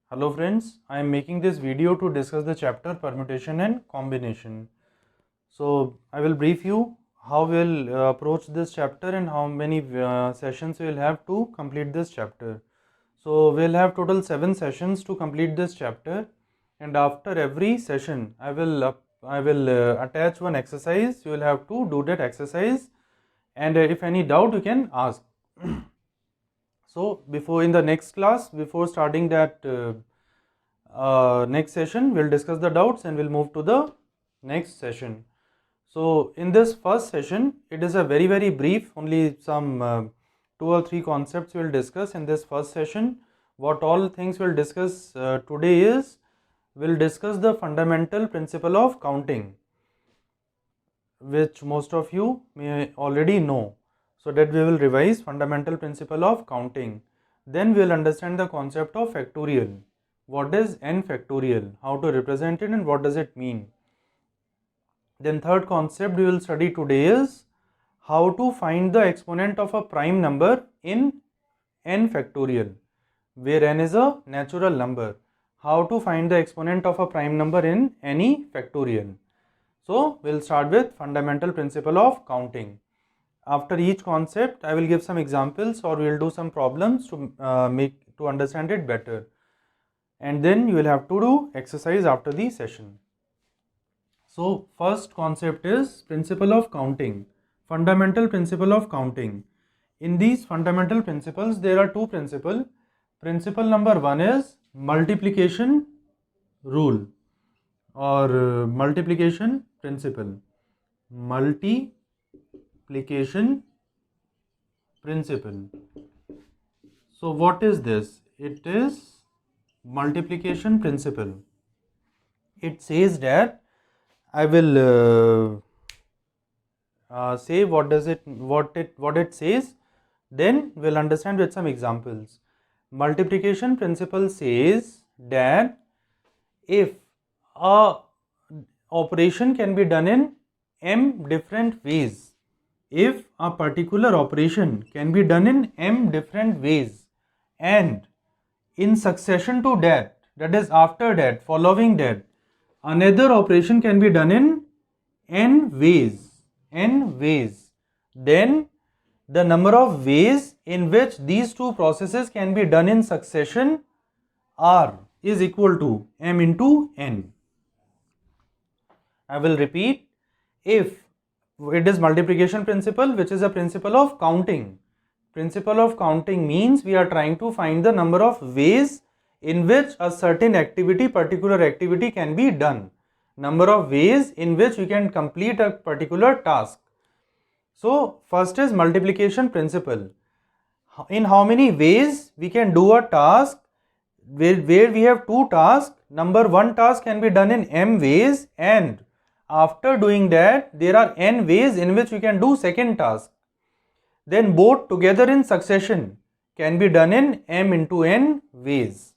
Hello friends, I am making this video to discuss the chapter permutation and combination. So I will brief you how we will approach this chapter and how many sessions we will have to complete this chapter. So we will have total 7 sessions to complete this chapter, and after every session I will attach one exercise. You will have to do that exercise, and if any doubt you can ask. So in the next class, before starting that next session, we'll discuss the doubts and we'll move to the next session. So in this first session, it is a very brief, only some 2 or 3 concepts we'll discuss in this first session. What all things we'll discuss today is, we'll discuss the fundamental principle of counting, which most of you may already know. So that we will revise fundamental principle of counting. Then we will understand the concept of factorial. What is n factorial? How to represent it and what does it mean? Then third concept we will study today is how to find the exponent of a prime number in n factorial, where n is a natural number. How to find the exponent of a prime number in any factorial. So we'll start with fundamental principle of counting. After each concept, I will give some examples or we will do some problems to understand it better. And then you will have to do exercise after the session. So first concept is principle of counting, fundamental principle of counting. In these fundamental principles, there are 2 principles. Principle number 1 is multiplication rule or multiplication principle. Multiplication principle. So what is this? It is multiplication principle. It says that I will say what it says, then we'll understand with some examples. Multiplication principle says that if a operation can be done in m different ways, if a particular operation can be done in m different ways, and in succession to that, that is after that, following that, another operation can be done in n ways, then the number of ways in which these 2 processes can be done in succession r is equal to m into n. I will repeat. If it is multiplication principle, which is a principle of counting. Principle of counting means we are trying to find the number of ways in which a certain activity, particular activity can be done. Number of ways in which we can complete a particular task. So first is multiplication principle. In how many ways we can do a task where we have 2 tasks. Number 1 task can be done in m ways, and after doing that there are n ways in which we can do second task. Then both together in succession can be done in m into n ways.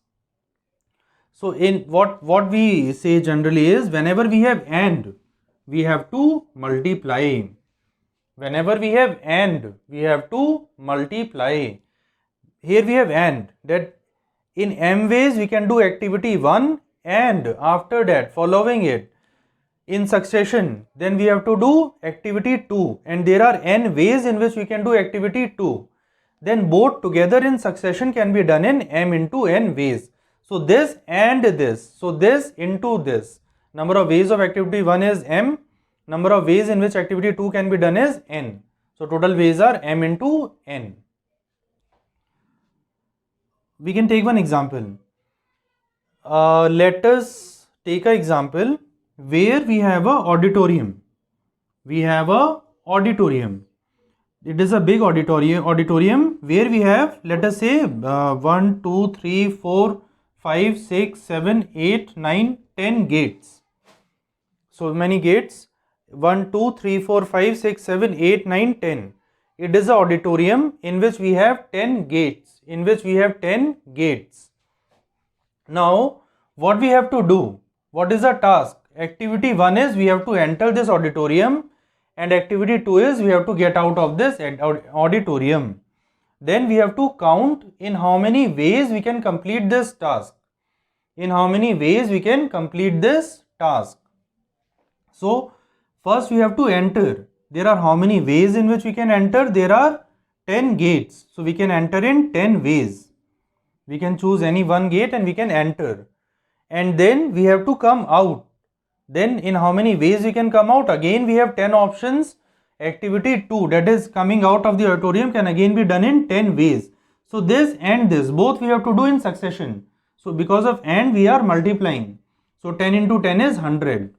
So in what we say generally is, whenever we have and, we have to multiply. Whenever we have and, we have to multiply. Here we have and, that in m ways we can do activity 1, and after that, following it in succession, then we have to do activity 2, and there are n ways in which we can do activity 2. Then both together in succession can be done in m into n ways. So this and this, so this into this. Number of ways of activity 1 is m, number of ways in which activity 2 can be done is n. So total ways are m into n. We can take one example. Let us take an example where we have a auditorium. We have a auditorium. It is a big auditorium where we have, let us say, 1, 2, 3, 4, 5, 6, 7, 8, 9, 10 gates. So many gates. 1, 2, 3, 4, 5, 6, 7, 8, 9, 10. It is an auditorium in which we have 10 gates. Now, what we have to do? What is the task? Activity 1 is we have to enter this auditorium, and activity 2 is we have to get out of this auditorium. Then we have to count in how many ways we can complete this task. in how many ways we can complete this task. So first we have to enter. There are how many ways in which we can enter? There are 10 gates. So we can enter in 10 ways. We can choose any one gate and we can enter. And then we have to come out. Then in how many ways we can come out? Again we have 10 options. Activity 2, that is coming out of the auditorium, can again be done in 10 ways. So this and this, both we have to do in succession. So because of and, we are multiplying. So 10 into 10 is 100.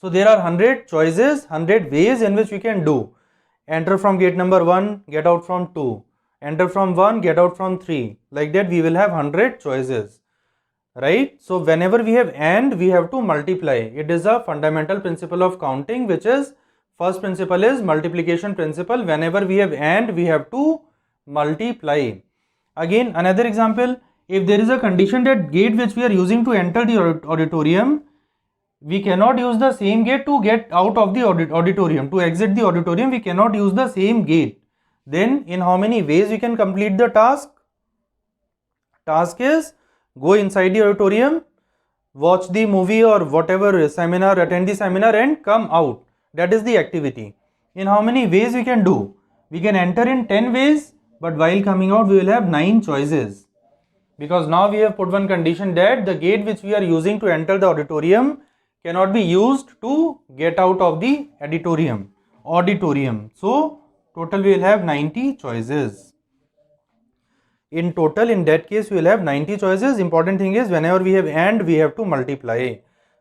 So there are 100 choices, 100 ways in which we can do. Enter from gate number 1, get out from 2. Enter from 1, get out from 3. Like that we will have 100 choices. Right? So whenever we have and, we have to multiply. It is a fundamental principle of counting, which is, first principle is multiplication principle. Whenever we have and, we have to multiply. Again, another example, if there is a condition that gate which we are using to enter the auditorium, we cannot use the same gate to get out of the auditorium. To exit the auditorium, we cannot use the same gate. Then in how many ways we can complete the task? Task is, go inside the auditorium, watch the movie or whatever seminar, attend the seminar and come out. That is the activity. In how many ways we can do? We can enter in 10 ways, but while coming out we will have 9 choices. Because now we have put one condition that the gate which we are using to enter the auditorium cannot be used to get out of the auditorium. So total we will have 90 choices. In total, in that case, we will have 90 choices. Important thing is, whenever we have and, we have to multiply.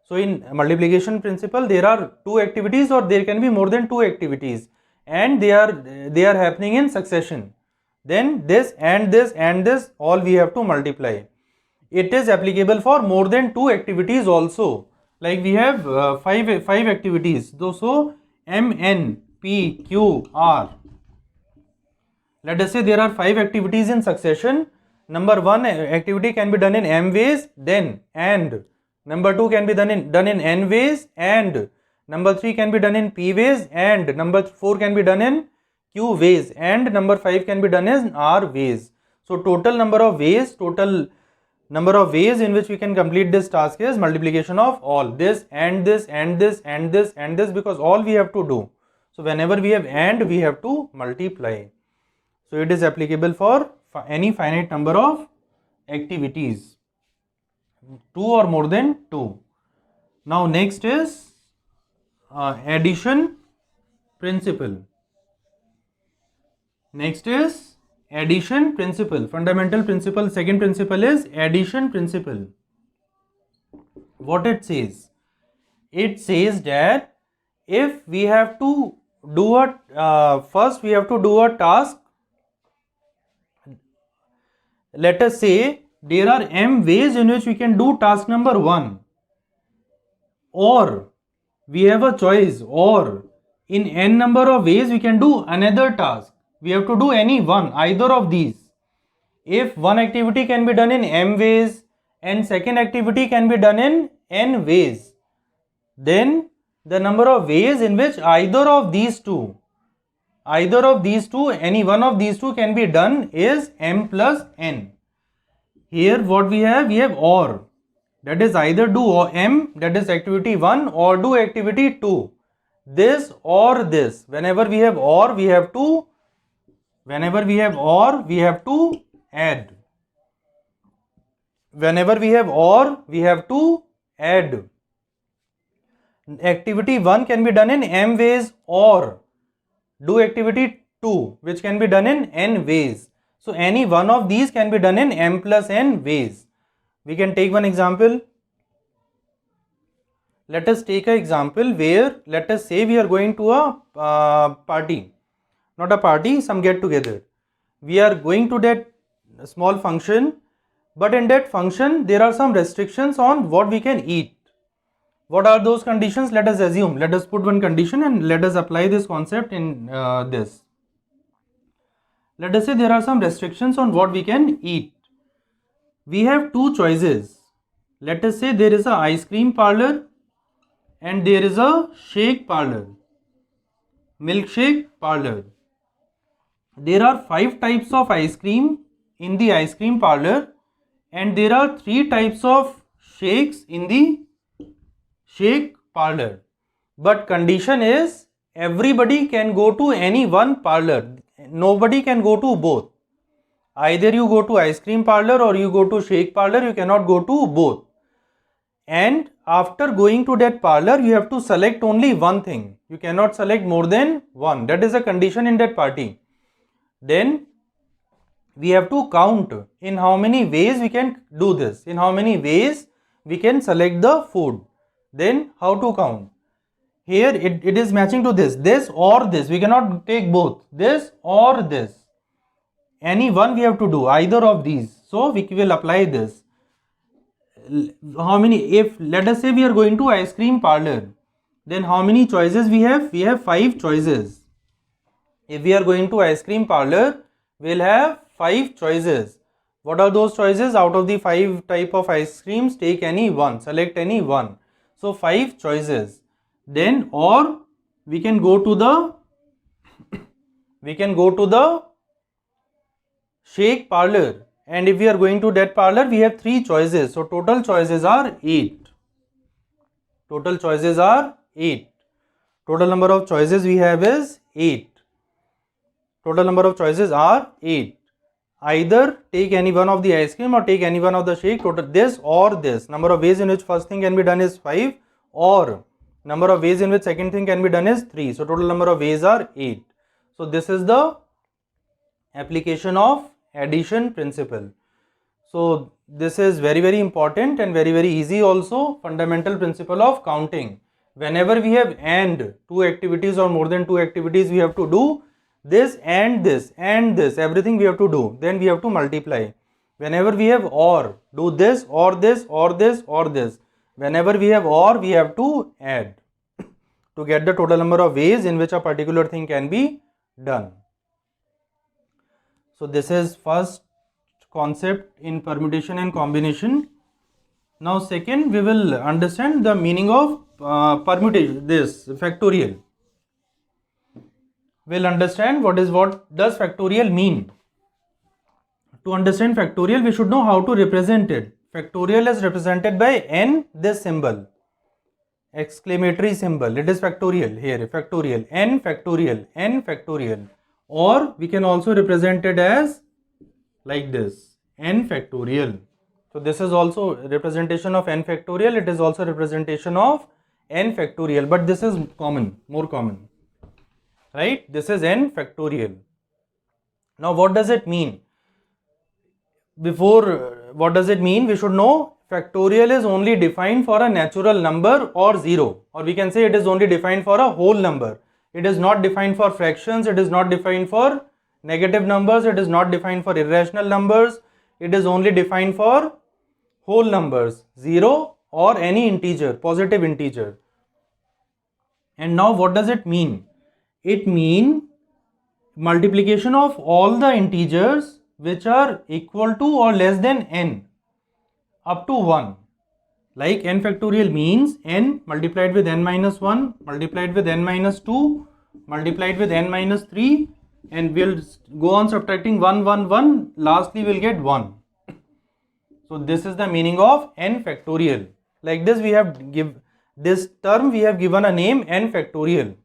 So in multiplication principle, there are 2 activities or there can be more than 2 activities, and they are happening in succession. Then this and this and this, all we have to multiply. It is applicable for more than 2 activities also. Like we have 5 activities. So M, N, P, Q, R. Let us say there are 5 activities in succession. Number 1 activity can be done in M ways, then and. Number 2 can be done in N ways, and. Number 3 can be done in P ways, and. Number 4 can be done in Q ways, and number 5 can be done in R ways. So total number of ways in which we can complete this task is multiplication of all this and this and this and this and this, because all we have to do. So whenever we have and, we have to multiply. So it is applicable for any finite number of activities, 2 or more than 2. Now next is addition principle. Next is addition principle. Fundamental principle, second principle is addition principle. What it says? It says that if we have to do first we have to do a task. Let us say there are m ways in which we can do task number 1, or we have a choice, or in n number of ways we can do another task. We have to do any one, either of these. If one activity can be done in m ways and second activity can be done in n ways, then the number of ways in which either of these two, any one of these two can be done is m plus n. Here what we have or, that is either do m, that is activity 1, or do activity 2, this or this. Whenever we have or, we have to add. Whenever we have or, we have to add. Activity 1 can be done in m ways, or do activity 2, which can be done in n ways. So any one of these can be done in m plus n ways. We can take one example. Let us take an example where, let us say we are going to a party. Not a party, some get together. We are going to that small function, but in that function there are some restrictions on what we can eat. What are those conditions? Let us assume, let us put one condition and let us apply this concept in this. Let us say there are some restrictions on what we can eat. We have 2 choices. Let us say there is a ice cream parlor and there is a shake parlor, milkshake parlor. There are 5 types of ice cream in the ice cream parlor, and there are 3 types of shakes in the shake parlor, but condition is everybody can go to any one parlor, nobody can go to both. Either you go to ice cream parlor or you go to shake parlor, you cannot go to both. And after going to that parlor, you have to select only one thing. You cannot select more than one. That is a condition in that party. Then we have to count in how many ways we can do this, in how many ways we can select the food. Then how to count? Here it is matching to this or this. We cannot take both, this or this. Any one we have to do, either of these. So we will apply this. How many, if let us say we are going to ice cream parlor, then how many choices we have? We have 5 choices. If we are going to ice cream parlor, we'll have 5 choices. What are those choices? Out of the 5 type of ice creams, take any one, select any one. So 5 choices. Then or we can go to the shake parlor, and if we are going to that parlor, we have 3 choices. So total choices are 8. Total choices are 8. Total number of choices we have is 8. Total number of choices are 8. Either take any one of the ice cream or take any one of the shake, total this or this. Number of ways in which first thing can be done is 5, or number of ways in which second thing can be done is 3. So total number of ways are 8. So this is the application of addition principle. So this is very important and very easy also. Fundamental principle of counting. Whenever we have and 2 activities or more than 2 activities, we have to do this and this and this, everything we have to do. Then we have to multiply. Whenever we have or, do this or this or this or this. Whenever we have or, we have to add to get the total number of ways in which a particular thing can be done. So this is first concept in permutation and combination. Now second, we will understand the meaning of permutation, this factorial. We'll understand what does factorial mean. To understand factorial, we should know how to represent it. Factorial is represented by n, this symbol, exclamatory symbol. It is factorial here, factorial, n factorial, n factorial. Or we can also represent it as like this, n factorial. So this is also representation of n factorial. It is also representation of n factorial, but this is common, more common, right? This is n factorial. Now what does it mean? What does it mean? We should know factorial is only defined for a natural number or 0, or we can say it is only defined for a whole number. It is not defined for fractions, it is not defined for negative numbers, it is not defined for irrational numbers. It is only defined for whole numbers, 0 or any integer, positive integer. And now what does it mean? It means multiplication of all the integers which are equal to or less than n up to 1. Like n factorial means n multiplied with n minus 1, multiplied with n minus 2, multiplied with n minus 3, and we'll go on subtracting 1, 1, 1, lastly we'll get 1. So this is the meaning of n factorial. Like this, we have this term, we have given a name, n factorial.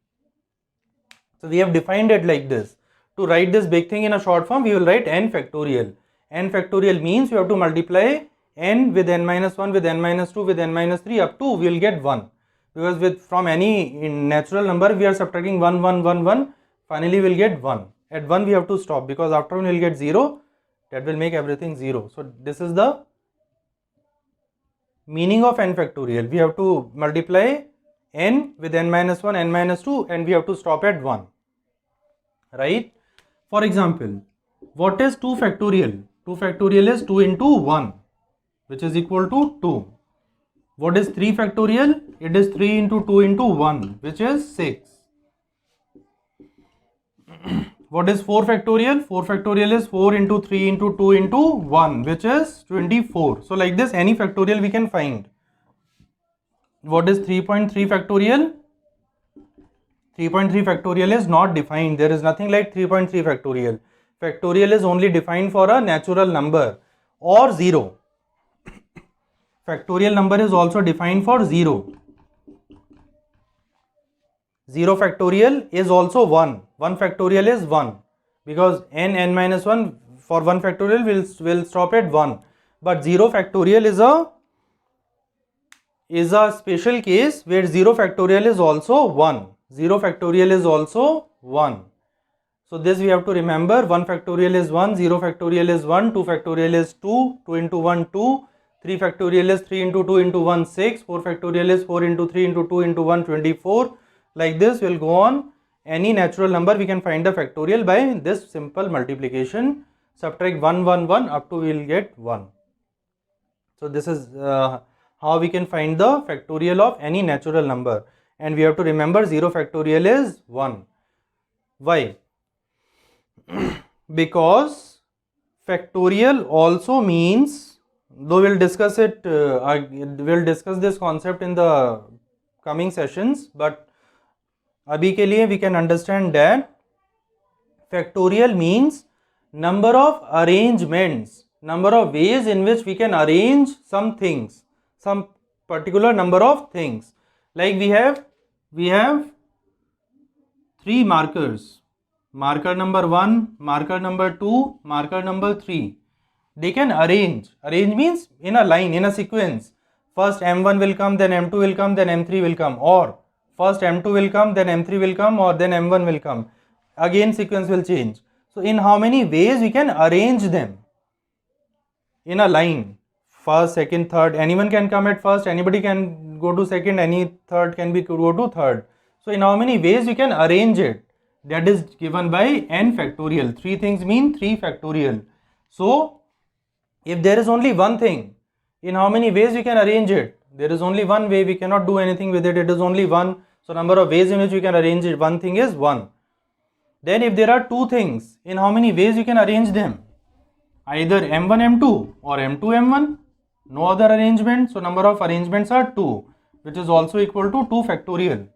So we have defined it like this. To write this big thing in a short form, we will write n factorial. N factorial means you have to multiply n with n minus 1, with n minus 2, with n minus 3 up to we will get 1. Because from any natural number we are subtracting 1, 1, 1, 1, finally we will get 1. At 1 we have to stop, because after 1 we will get 0, that will make everything 0. So this is the meaning of n factorial. We have to multiply n with n minus 1, n minus 2, and we have to stop at 1. Right? For example, what is 2 factorial? 2 factorial is 2 into 1, which is equal to 2. What is 3 factorial? It is 3 into 2 into 1, which is 6. What is 4 factorial? 4 factorial is 4 into 3 into 2 into 1, which is 24. So like this, any factorial we can find. What is 3.3 factorial? 3.3 factorial is not defined. There is nothing like 3.3 factorial. Factorial is only defined for a natural number or 0. factorial number is also defined for 0. 0 factorial is also 1. 1 factorial is 1, because n minus 1 for 1 factorial will stop at 1. But 0 factorial is a special case where 0 factorial is also 1. 0 factorial is also 1. So this we have to remember. 1 factorial is 1, 0 factorial is 1, 2 factorial is 2, 2 into 1 2, 3 factorial is 3 into 2 into 1 6, 4 factorial is 4 into 3 into 2 into 1 24. Like this will go on. Any natural number we can find the factorial by this simple multiplication. Subtract 1 1 1 up to we will get 1. So this is how we can find the factorial of any natural number, and we have to remember 0 factorial is 1. Why? Because factorial also means, though we'll discuss it, we'll discuss this concept in the coming sessions, but abhi ke liye we can understand that factorial means number of arrangements, number of ways in which we can arrange some things, some particular number of things. Like we have 3 markers. Marker number 1, marker number 2, marker number 3. They can arrange. Arrange means in a line, in a sequence. First M1 will come, then M2 will come, then M3 will come. Or first M2 will come, then M3 will come, or then M1 will come. Again sequence will change. So in how many ways we can arrange them in a line? First, second, third. Anyone can come at first, anybody can go to second, any third can be go to third. So in how many ways we can arrange it? That is given by n factorial. 3 things mean 3 factorial. So if there is only one thing, in how many ways we can arrange it? There is only one way, we cannot do anything with it, it is only one. So number of ways in which we can arrange it, one thing is 1. Then if there are 2 things, in how many ways we can arrange them? Either M1 M2 or M2 M1, no other arrangement. So number of arrangements are 2, which is also equal to 2 factorial.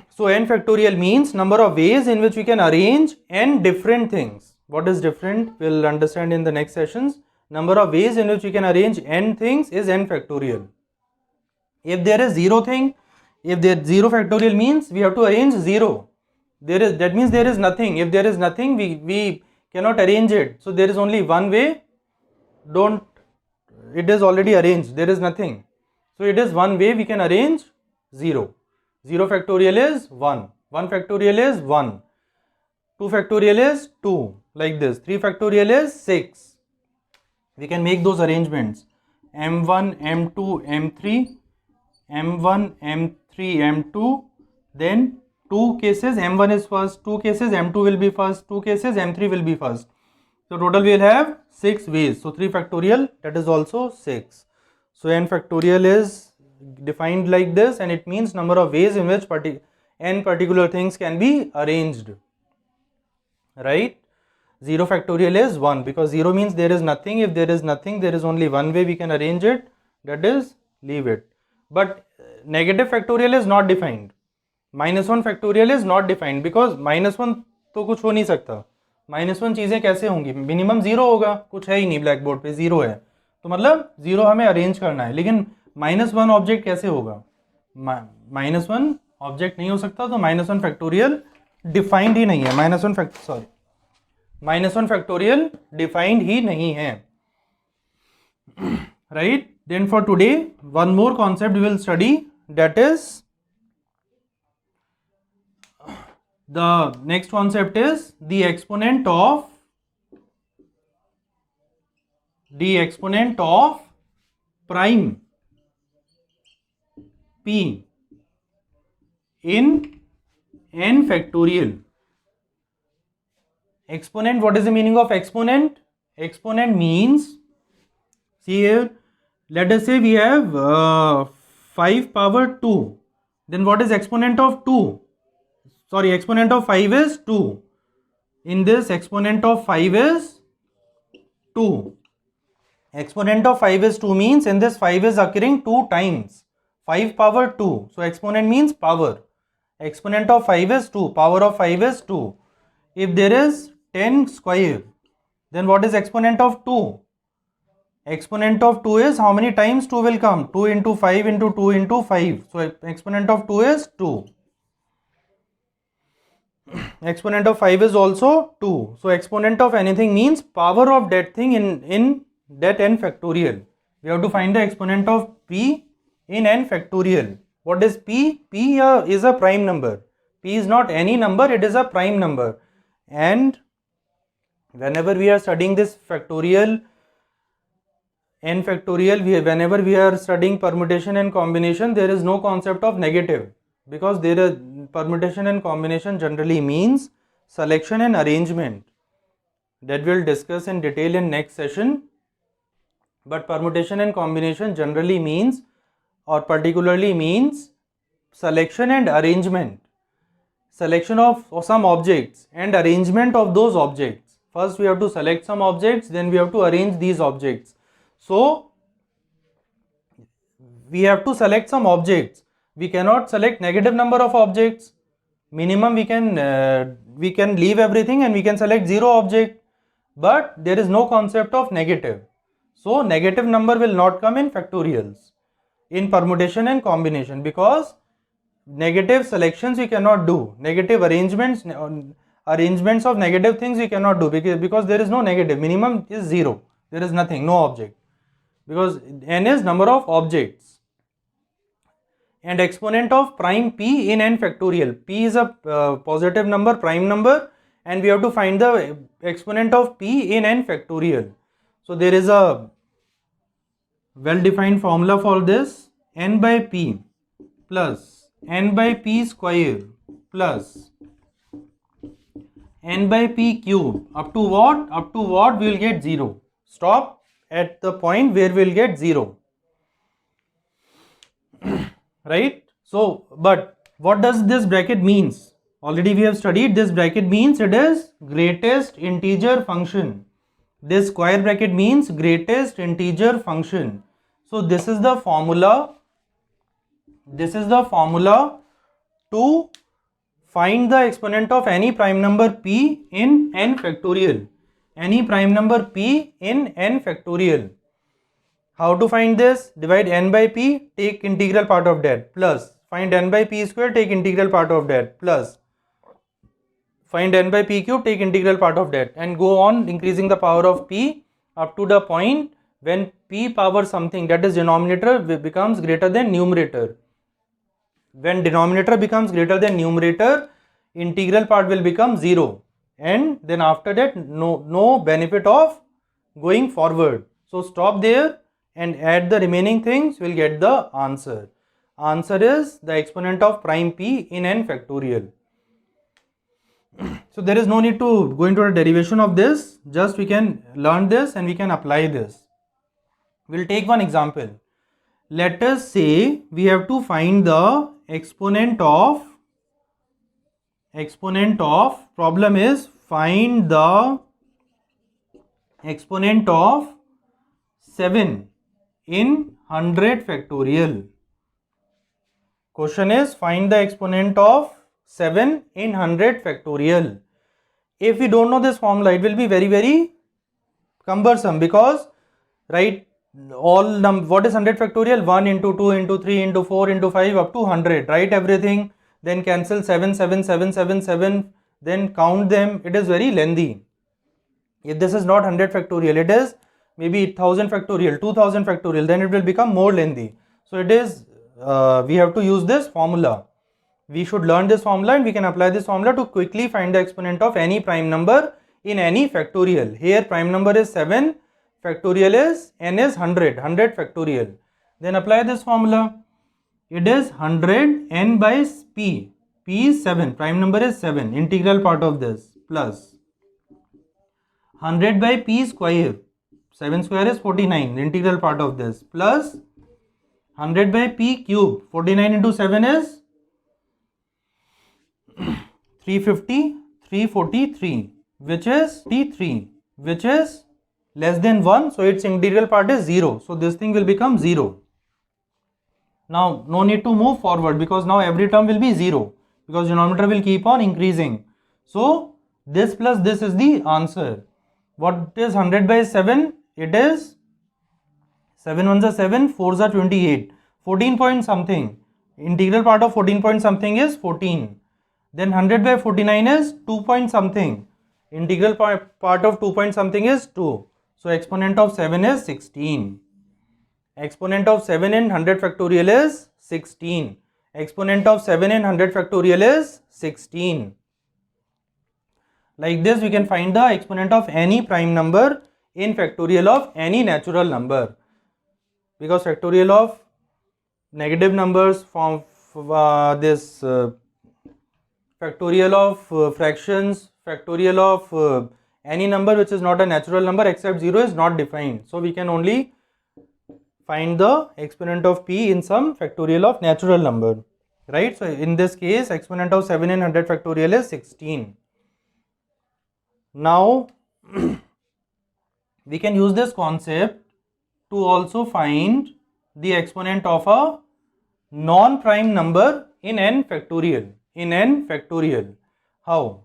So n factorial means number of ways in which we can arrange n different things. What is different? We'll understand in the next sessions. Number of ways in which we can arrange n things is n factorial. If there is 0 thing, if there 0 factorial means we have to arrange 0. That means there is nothing. If there is nothing, we cannot arrange it. So there is only one way. It is already arranged. There is nothing. So it is one way we can arrange 0. 0 factorial is 1. 1 factorial is 1. 2 factorial is 2. Like this. 3 factorial is 6. We can make those arrangements. M1, M2, M3, M1, M3, M2. Then 2 cases, M1 is first, 2 cases, M2 will be first, 2 cases, M3 will be first. So total we will have 6 ways. So 3 factorial, that is also 6. So n factorial is defined like this, and it means number of ways in which n particular things can be arranged. Right? 0 factorial is 1, because 0 means there is nothing. If there is nothing, there is only one way we can arrange it, that is leave it. But negative factorial is not defined. -1 factorial is not defined, because -1 तो कुछ हो नहीं सकता. -1 चीज़ें कैसे होंगी? Minimum 0 होगा, कुछ है ही नहीं, ब्लैक बोर्ड पे 0 है, तो मतलब 0 हमें अरेंज करना है. लेकिन -1 ऑब्जेक्ट कैसे होगा? -1 ऑब्जेक्ट नहीं हो सकता, तो -1 फैक्टोरियल डिफाइंड ही नहीं है. -1 फैक्टोरियल डिफाइंड ही नहीं है. Right? Then for today one more concept we will study, that is the next concept is the exponent of prime p in n factorial. Exponent, what is the meaning of exponent? Exponent means, see here, let us say we have 5 power 2. Then what is exponent of 2? Sorry, exponent of 5 is 2. In this, exponent of 5 is 2. Exponent of 5 is 2 means in this 5 is occurring 2 times. 5 power 2. So exponent means power. Exponent of 5 is 2. Power of 5 is 2. If there is 10 square, then what is exponent of 2? Exponent of 2 is how many times 2 will come? 2 into 5 into 2 into 5. So exponent of 2 is 2. Exponent of 5 is also 2. So exponent of anything means power of that thing in that n factorial. We have to find the exponent of p in n factorial. What is p? P is a prime number. P is not any number, it is a prime number. And whenever we are studying this factorial, n factorial, whenever we are studying permutation and combination, there is no concept of negative, because there is permutation and combination generally means selection and arrangement. That we'll discuss in detail in next session. But permutation and combination generally means, or particularly means, selection and arrangement. Selection of some objects and arrangement of those objects. First we have to select some objects, then we have to arrange these objects. So we have to select some objects. We cannot select negative number of objects. Minimum we can leave everything and we can select 0 object, but there is no concept of negative. So negative number will not come in factorials in permutation and combination, because negative selections we cannot do, negative arrangements of negative things we cannot do, because there is no negative. Minimum is 0, there is nothing, no object, because n is number of objects. And exponent of prime p in n factorial. P is a positive number, prime number, and we have to find the exponent of p in n factorial. So there is a well defined formula for this: n by p plus n by p square plus n by p cube up to what? Up to what we will get 0. Stop at the point where we will get 0. Right? So, but what does this bracket means? Already we have studied. This bracket means it is greatest integer function. This square bracket means greatest integer function. So this is the formula. This is the formula to find the exponent of any prime number p in n factorial. Any prime number p in n factorial. How to find this? Divide n by p, take integral part of that, plus find n by p square, take integral part of that, plus find n by p cube, take integral part of that, and go on increasing the power of p up to the point when p power something, that is denominator, becomes greater than numerator. When denominator becomes greater than numerator, integral part will become 0, and then after that no benefit of going forward. So stop there and add the remaining things, will get the answer. Answer is the exponent of prime p in n factorial. So there is no need to go into the derivation of this, just we can learn this and we can apply this. We'll take one example. Let us say we have to find the exponent of, problem is find the exponent of 7 in 100 factorial. Question is find the exponent of 7 in 100 factorial. If we don't know this formula, it will be very, very cumbersome, because right, what is 100 factorial? 1 into 2 into 3 into 4 into 5 up to 100. Write everything, then cancel 7, 7, 7, 7, 7, then count them. It is very lengthy. If this is not 100 factorial, it is maybe 1000 factorial, 2000 factorial, then it will become more lengthy. So it is, we have to use this formula. We should learn this formula and we can apply this formula to quickly find the exponent of any prime number in any factorial. Here prime number is 7, factorial is n is 100 factorial. Then apply this formula. It is 100 n by p. P is 7, prime number is 7, integral part of this, plus 100 by p square. 7 square is 49, the integral part of this, plus 100 by p cube. 49 into 7 is 343, which is T3, which is less than 1, so its integral part is 0. So this thing will become 0. Now no need to move forward, because now every term will be 0, because denominator will keep on increasing. So this plus this is the answer. What is 100 by 7? It is 7 ones are 7, 4s are 28. 14 point something. Integral part of 14 point something is 14. Then 100 by 49 is 2 point something. Integral part of 2 point something is 2. So exponent of 7 is 16. Exponent of 7 in 100 factorial is 16. Exponent of 7 in 100 factorial is 16. Like this we can find the exponent of any prime number in factorial of any natural number. Because factorial of negative numbers form this factorial of fractions, factorial of any number which is not a natural number except 0 is not defined. So we can only find the exponent of p in some factorial of natural number, right? So in this case exponent of 7 in 100 factorial is 16. Now we can use this concept to also find the exponent of a non-prime number in n factorial. In n factorial. How?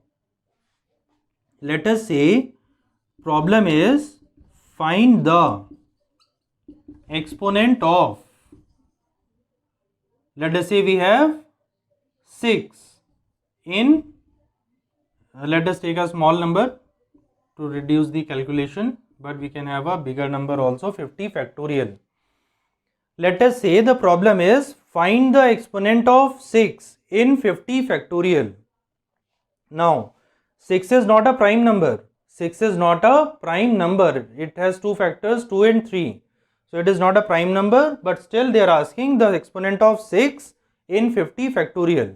Let us say problem is find the exponent of, let us say we have 6 in, let us take a small number to reduce the calculation, but we can have a bigger number also, 50 factorial. Let us say the problem is find the exponent of 6 in 50 factorial. Now 6 is not a prime number. 6 is not a prime number. It has two factors, 2 and 3. So it is not a prime number, but still they are asking the exponent of 6 in 50 factorial.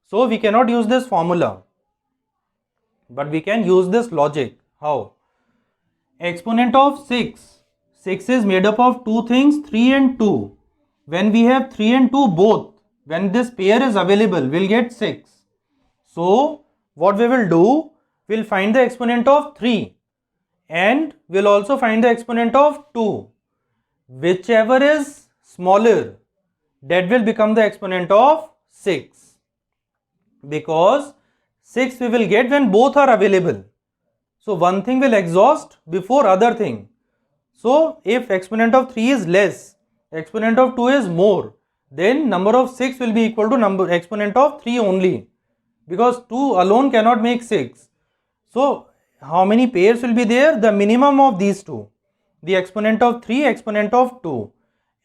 So we cannot use this formula, but we can use this logic. How? Exponent of 6. 6 is made up of two things, 3 and 2. When we have 3 and 2 both, when this pair is available, we'll get 6. So what we will do, we'll find the exponent of 3 and we'll also find the exponent of 2. Whichever is smaller, that will become the exponent of 6, because 6 we will get when both are available. So one thing will exhaust before other thing. So if exponent of 3 is less, exponent of 2 is more, then number of 6 will be equal to exponent of 3 only, because 2 alone cannot make 6. So how many pairs will be there? The minimum of these two, the exponent of 3, exponent of 2.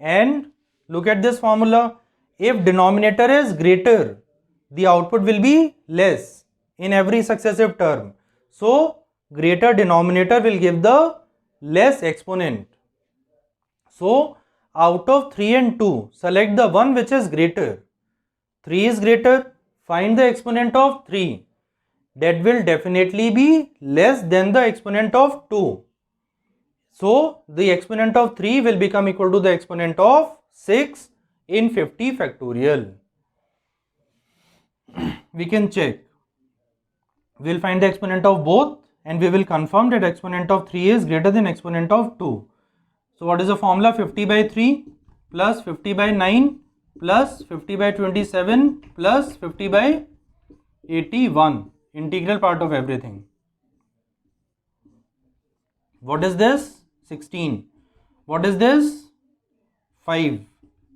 And look at this formula. If denominator is greater, the output will be less in every successive term. So greater denominator will give the less exponent. So out of 3 and 2, select the one which is greater. 3 is greater, find the exponent of 3. That will definitely be less than the exponent of 2. So the exponent of 3 will become equal to the exponent of 6 in 50 factorial. We can check. We will find the exponent of both and we will confirm that exponent of 3 is greater than exponent of 2. So what is the formula? 50 by 3 plus 50 by 9 plus 50 by 27 plus 50 by 81. Integral part of everything. What is this? 16. What is this? 5.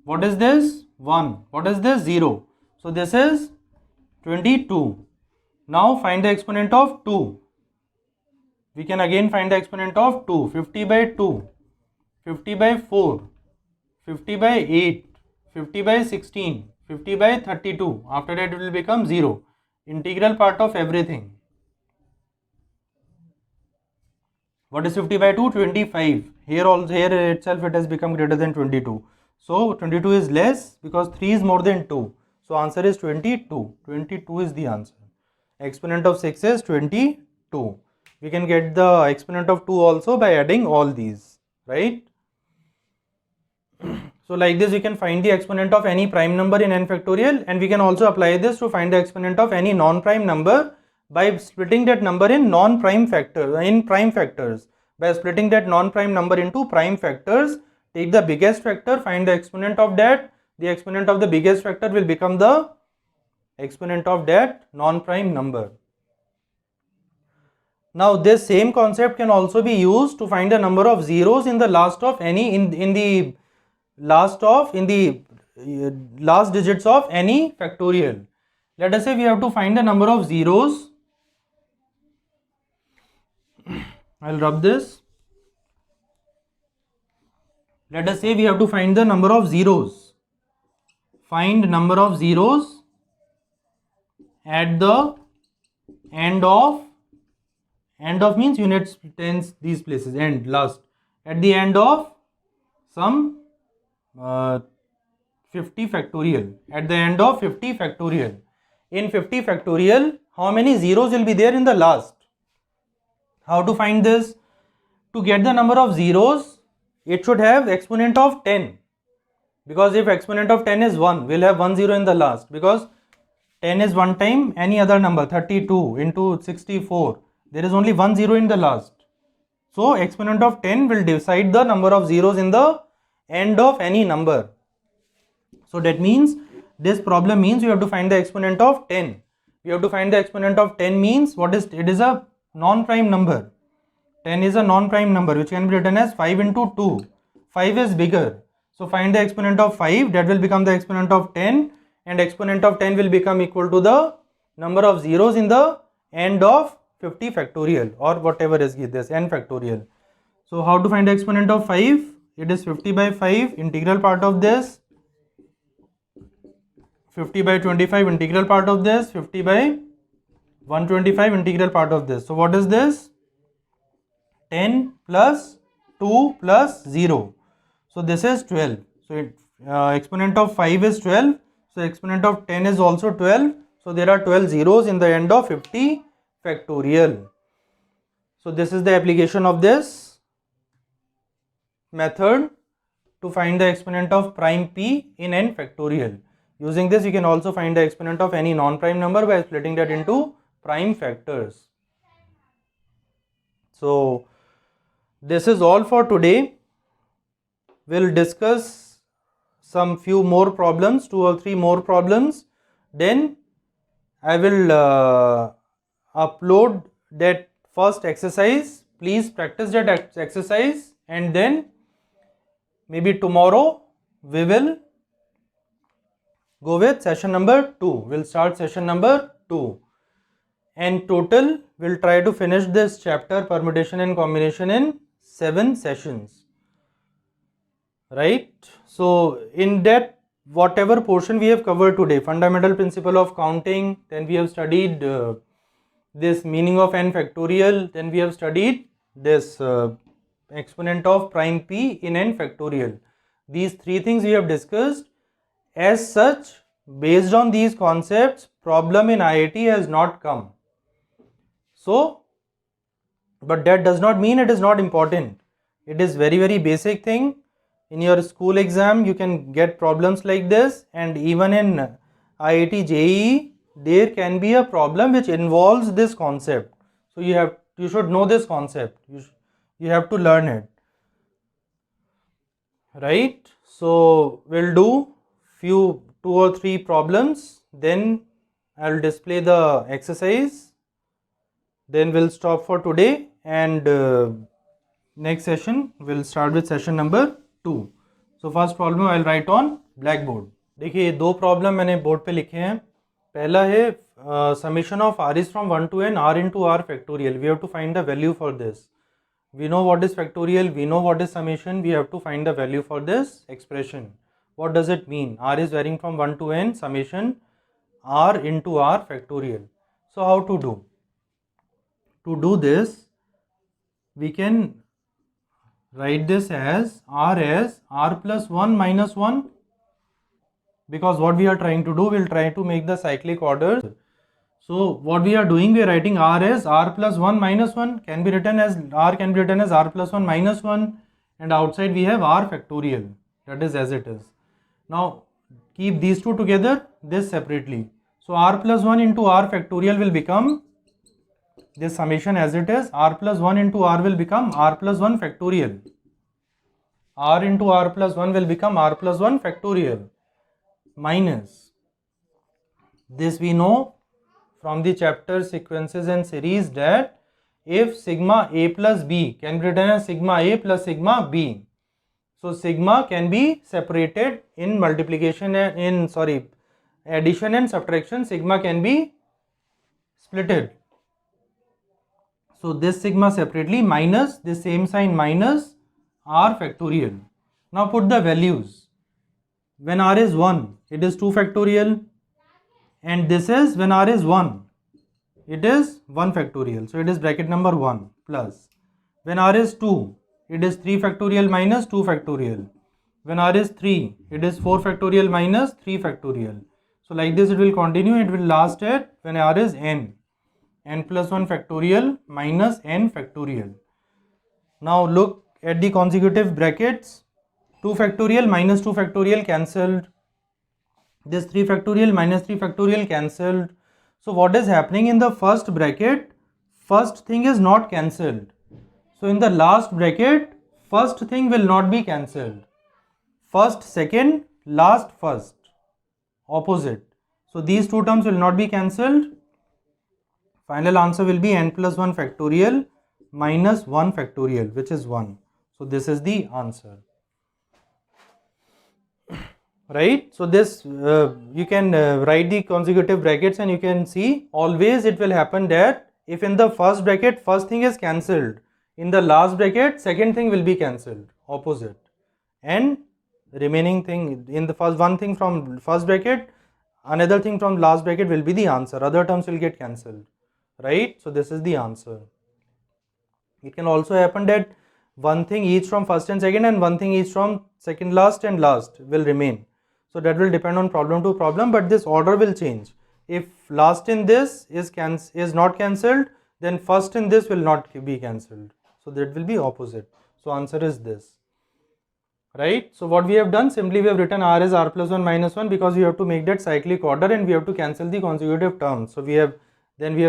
What is this? 1. What is this? 0. So this is 22. Now find the exponent of 2. We can again find the exponent of 2. 50 by 2. 50 by 4. 50 by 8. 50 by 16. 50 by 32. After that it will become 0. Integral part of everything. What is 50 by 2? 25. Here itself it has become greater than 22. So 22 is less because 3 is more than 2. So answer is 22. 22 is the answer. Exponent of 6 is 22. We can get the exponent of 2 also by adding all these, right? So like this we can find the exponent of any prime number in n factorial, and we can also apply this to find the exponent of any non-prime number by splitting that number in prime factors. By splitting that non-prime number into prime factors, take the biggest factor, find the exponent of that. The exponent of the biggest factor will become the exponent of that non-prime number. Now this same concept can also be used to find the number of zeros in the last of any in the last digits of any factorial. Let us say we have to find the number of zeros. I'll rub this. Let us say we have to find the number of zeros. Find number of zeros at the end of means units, tens, these places, end, last, at the end of some 50 factorial, at the end of 50 factorial. In 50 factorial, how many zeros will be there in the last? How to find this? To get the number of zeros, it should have exponent of 10, because if exponent of 10 is 1, we'll have 1 0 in the last, because 10 is one time any other number. 32 into 64, there is only 1 0 in the last. So exponent of 10 will decide the number of zeros in the end of any number. So that means this problem means you have to find the exponent of 10. You have to find the exponent of 10 means what is it? Is a non-prime number. 10 is a non-prime number which can be written as 5 into 2. 5 is bigger. So find the exponent of 5, that will become the exponent of 10, and exponent of 10 will become equal to the number of zeros in the end of 50 factorial, or whatever is this, n factorial. So how to find the exponent of 5? It is 50 by 5, integral part of this, 50 by 25, integral part of this, 50 by 125, integral part of this. So what is this? 10 plus 2 plus 0. So this is 12. So exponent of 5 is 12. So exponent of 10 is also 12. So there are 12 zeros in the end of 50 factorial. So this is the application of this method to find the exponent of prime p in n factorial. Using this, you can also find the exponent of any non-prime number by splitting that into prime factors. So this is all for today. We'll discuss some few more problems, 2 or 3 more problems. Then I will upload that first exercise. Please practice that exercise, and then maybe tomorrow we will go with session number 2. We'll start session number 2. And total, we'll try to finish this chapter permutation and combination in 7 sessions. Right? So in that, whatever portion we have covered today, fundamental principle of counting, then we have studied this meaning of n factorial, then we have studied this exponent of prime p in n factorial. These 3 things we have discussed. As such, based on these concepts, problem in IIT has not come. So, but that does not mean it is not important. It is very, very basic thing. In your school exam, you can get problems like this, and even in IIT JEE, there can be a problem which involves this concept. So you should know this concept. You have to learn it. Right? So we'll do few 2 or 3 problems, then I'll display the exercise, then we'll stop for today, and next session we'll start with session number 2. So first problem I'll write on blackboard. देखिए 2 problem मैंने board पे लिखे हैं. पहला है summation of r is from 1 to n r into r factorial. We have to find the value for this. We know what is factorial, we know what is summation, we have to find the value for this expression. What does it mean? R is varying from 1 to n, summation r into r factorial. So how to do? To do this, we can write this as r plus 1 minus 1, because what we are trying to do, we'll try to make the cyclic order. So what we are doing, we are writing r as r plus 1 minus 1, can be written as r plus 1 minus 1, and outside we have r factorial, that is as it is. Now keep these two together, this separately. So r plus 1 into r factorial will become this summation as it is. R plus 1 into r will become r plus 1 factorial. R into r plus 1 will become r plus 1 factorial, minus this we know from the chapter sequences and series that if sigma a plus b can be written as sigma a plus sigma b. So sigma can be separated in multiplication and addition and subtraction. Sigma can be splitted. So this sigma separately minus this same sign minus r factorial. Now put the values. When r is 1, it is 2 factorial, and this is when r is 1, it is 1 factorial. So it is bracket number 1 plus. When r is 2, it is 3 factorial minus 2 factorial. When r is 3, it is 4 factorial minus 3 factorial. So like this it will continue. It will last at when r is n plus 1 factorial minus n factorial. Now look at the consecutive brackets. 2 factorial minus 2 factorial cancelled. This 3 factorial minus 3 factorial cancelled. So what is happening in the first bracket? First thing is not cancelled. So in the last bracket, first thing will not be cancelled. First, second, last, first. Opposite. So these two terms will not be cancelled. Final answer will be n plus 1 factorial minus 1 factorial, which is 1. So this is the answer. Right? So this you can write the consecutive brackets, and you can see always it will happen that if in the first bracket first thing is cancelled, in the last bracket second thing will be cancelled, opposite, and remaining thing in the first one thing from first bracket, another thing from last bracket will be the answer. Other terms will get cancelled. Right? So this is the answer. It can also happen that one thing each from first and second and one thing each from second last and last will remain. So that will depend on problem to problem, but this order will change. If last in this is not cancelled, then first in this will not be cancelled. So that will be opposite. So answer is this. Right? So what we have done, simply we have written r as r plus 1 minus 1 because we have to make that cyclic order and we have to cancel the consecutive terms. So we have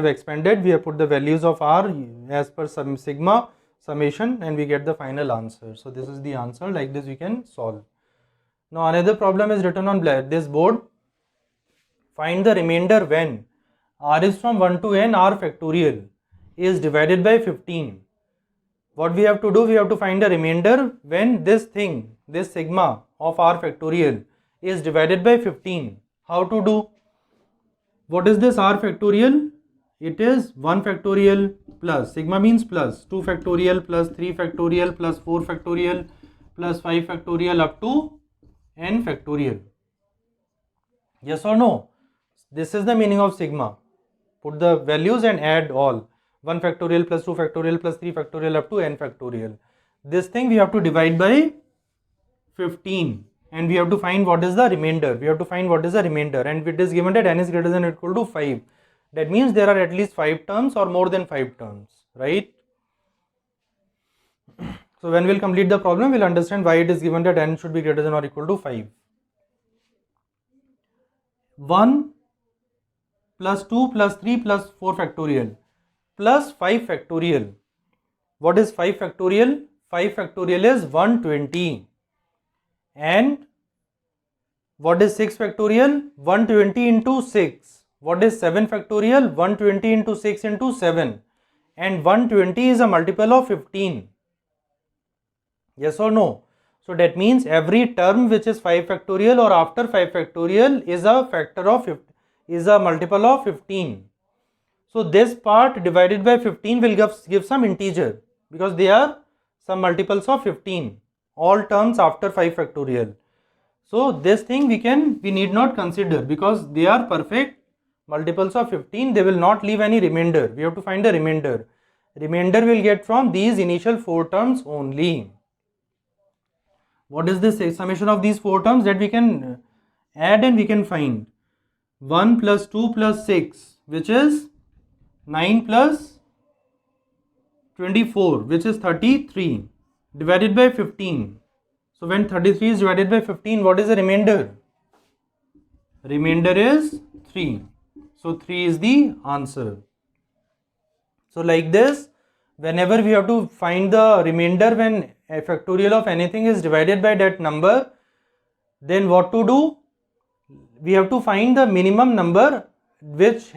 expanded, we have put the values of r as per some sigma summation and we get the final answer. So this is the answer. Like this we can solve. Now another problem is written on this board. Find the remainder when r is from 1 to n, r factorial is divided by 15. What we have to do, we have to find the remainder when this sigma of r factorial is divided by 15. How to do? What is this r factorial? It is 1 factorial plus, sigma means plus, 2 factorial plus 3 factorial plus 4 factorial plus 5 factorial up to n factorial. Yes or no? This is the meaning of sigma. Put the values and add all. 1 factorial plus 2 factorial plus 3 factorial up to n factorial. This thing we have to divide by 15 and we have to find what is the remainder. We have to find what is the remainder, and it is given that n is greater than or equal to 5. That means there are at least 5 terms or more than 5 terms, right? So when we will complete the problem, we will understand why it is given that n should be greater than or equal to 5. 1 plus 2 plus 3 plus 4 factorial plus 5 factorial. What is 5 factorial? 5 factorial is 120. And what is 6 factorial? 120 into 6. What is 7 factorial? 120 into 6 into 7. And 120 is a multiple of 15. Yes or no? So that means every term which is 5 factorial or after 5 factorial is a factor of 50, is a multiple of 15. So this part divided by 15 will give some integer because they are some multiples of 15. All terms after 5 factorial. So this thing we need not consider because they are perfect multiples of 15. They will not leave any remainder. We have to find the remainder. Remainder will get from these initial 4 terms only. What is this summation of these 4 terms? That we can add and we can find 1 plus 2 plus 6, which is 9 plus 24, which is 33, divided by 15. So when 33 is divided by 15, what is the remainder? Remainder is 3. So 3 is the answer. So like this, whenever we have to find the remainder when a factorial of anything is divided by that number, then what to do? We have to find the minimum number which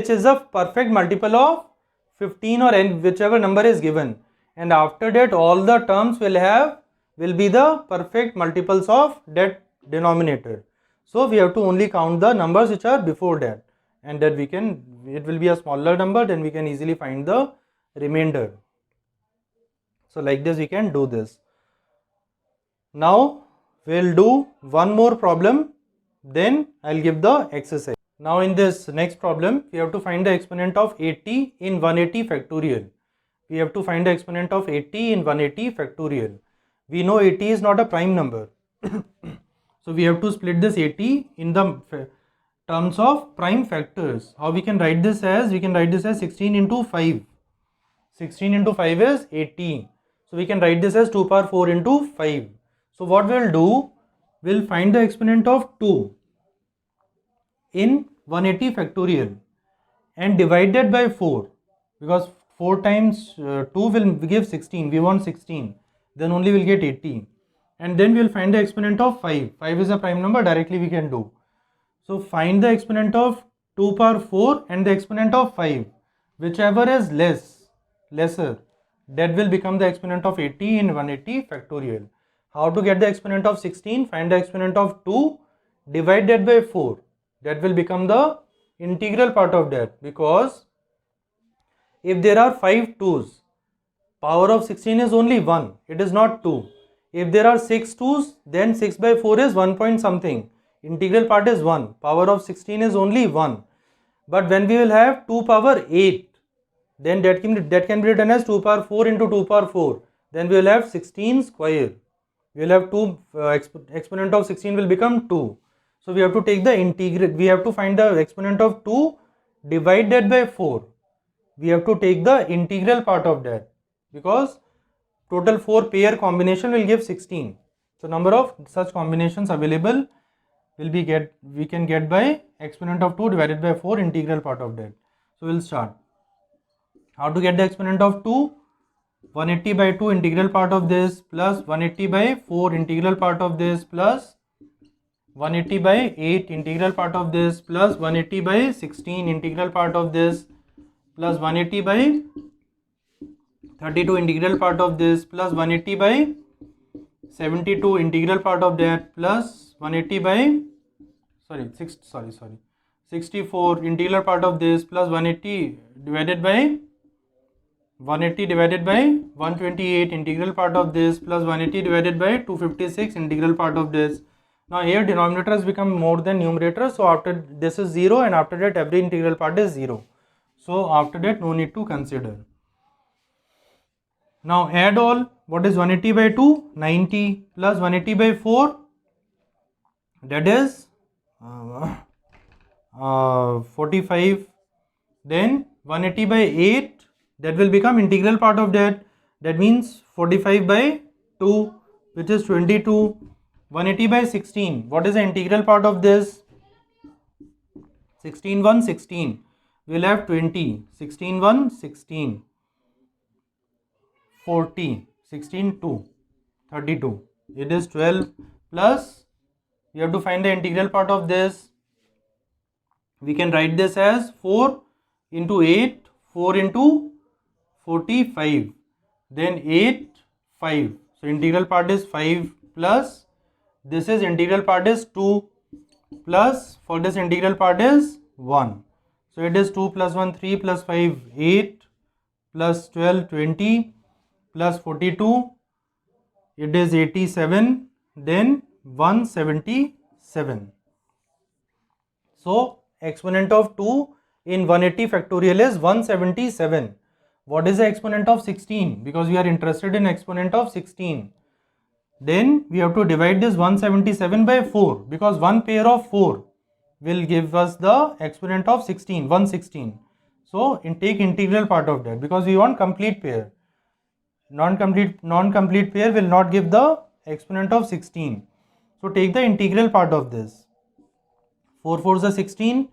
is a perfect multiple of 15 or n, whichever number is given, and after that all the terms will be the perfect multiples of that denominator. So we have to only count the numbers which are before that, and that it will be a smaller number, then we can easily find the remainder. So like this we can do this. Now we'll do one more problem, then I'll give the exercise. Now in this next problem, we have to find the exponent of 80 in 180 factorial. We have to find the exponent of 80 in 180 factorial. We know 80 is not a prime number. So we have to split this 80 in the terms of prime factors. How we can write this as? We can write this as 16 into 5. 16 into 5 is 80. So we can write this as 2 power 4 into 5. So what we'll do, we'll find the exponent of 2 in 180 factorial and divide that by 4, because 4 times 2 will give 16. We want 16. Then only we'll get 80. And then we'll find the exponent of 5. 5 is a prime number, directly we can do. So find the exponent of 2 power 4 and the exponent of 5. Whichever is lesser, that will become the exponent of 80 in 180 factorial. How to get the exponent of 16? Find the exponent of 2, divide that by 4. That will become the integral part of that, because if there are 5 2's, power of 16 is only 1, it is not 2. If there are 6 2's, then 6 by 4 is 1 point something. Integral part is 1. Power of 16 is only 1. But when we will have 2 power 8, then that can be written as 2 power 4 into 2 power 4. Then we will have 16 square. We will have 2, exponent of 16 will become 2. So we have to take the integral, we have to find the exponent of 2, divide that by 4. We have to take the integral part of that, because total 4 pair combination will give 16. So number of such combinations available we can get by exponent of 2 divided by 4, integral part of that. So we'll start. How to get the exponent of 2? 180 by 2 integral part of this, plus 180 by 4 integral part of this, plus 180 by 8 integral part of this, plus 180 by 16 integral part of this, plus 180 by 32 integral part of this, plus 180 by 72 integral part of that, plus 180 by 64 integral part of this, plus 180 divided by 128 integral part of this, plus 180 divided by 256 integral part of this. Now here denominator has become more than numerator, so after this is 0, and after that every integral part is 0. So after that no need to consider. Now add all. What is 180 by 2? 90, plus 180 by 4, that is 45. Then 180 by 8, that will become integral part of that. That means 45 by 2, which is 22. 180 by 16, what is the integral part of this? 16 1 16. We will have 20. 16 1 16. 40. 16 2. 32. It is 12, plus we have to find the integral part of this. We can write this as 4 into 8, 4 into 45. Then 8, 5. So integral part is 5, plus this is integral part is 2, plus for this integral part is 1. So it is 2 plus 1 3 plus 5 8, plus 12 20, plus 42, it is 87, then 177. So exponent of 2 in 180 factorial is 177. What is the exponent of 16? Because we are interested in exponent of 16. Then we have to divide this 177 by 4, because one pair of 4 will give us the exponent of 16, 116. So take integral part of that, because we want complete pair. Non-complete pair will not give the exponent of 16. So take the integral part of this. 4 4s are 16,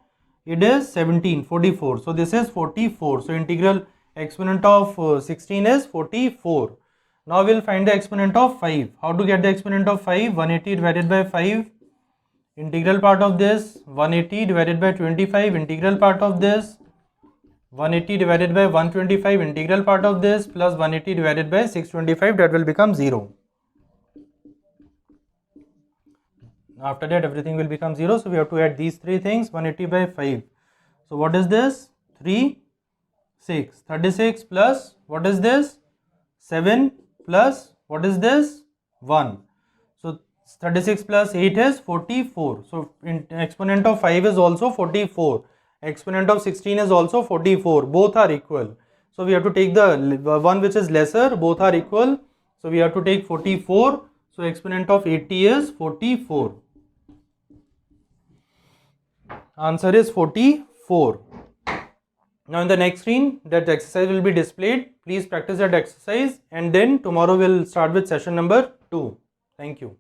it is 17, 44. So this is 44. So integral exponent of 16 is 44. Now we will find the exponent of 5. How to get the exponent of 5? 180 divided by 5. Integral part of this, 180 divided by 25, integral part of this, 180 divided by 125 integral part of this plus 180 divided by 625, that will become 0. After that everything will become 0, so we have to add these three things. 180 by 5, so what is this? 3, 6, 36 plus what is this? 7 plus what is this? 1. So 36 plus 8 is 44. So exponent of 5 is also 44. Exponent of 16 is also 44. Both are equal. So we have to take the one which is lesser. Both are equal. So we have to take 44. So exponent of 80 is 44. Answer is 44. Now in the next screen that exercise will be displayed. Please practice that exercise, and then tomorrow we'll start with session number 2. Thank you.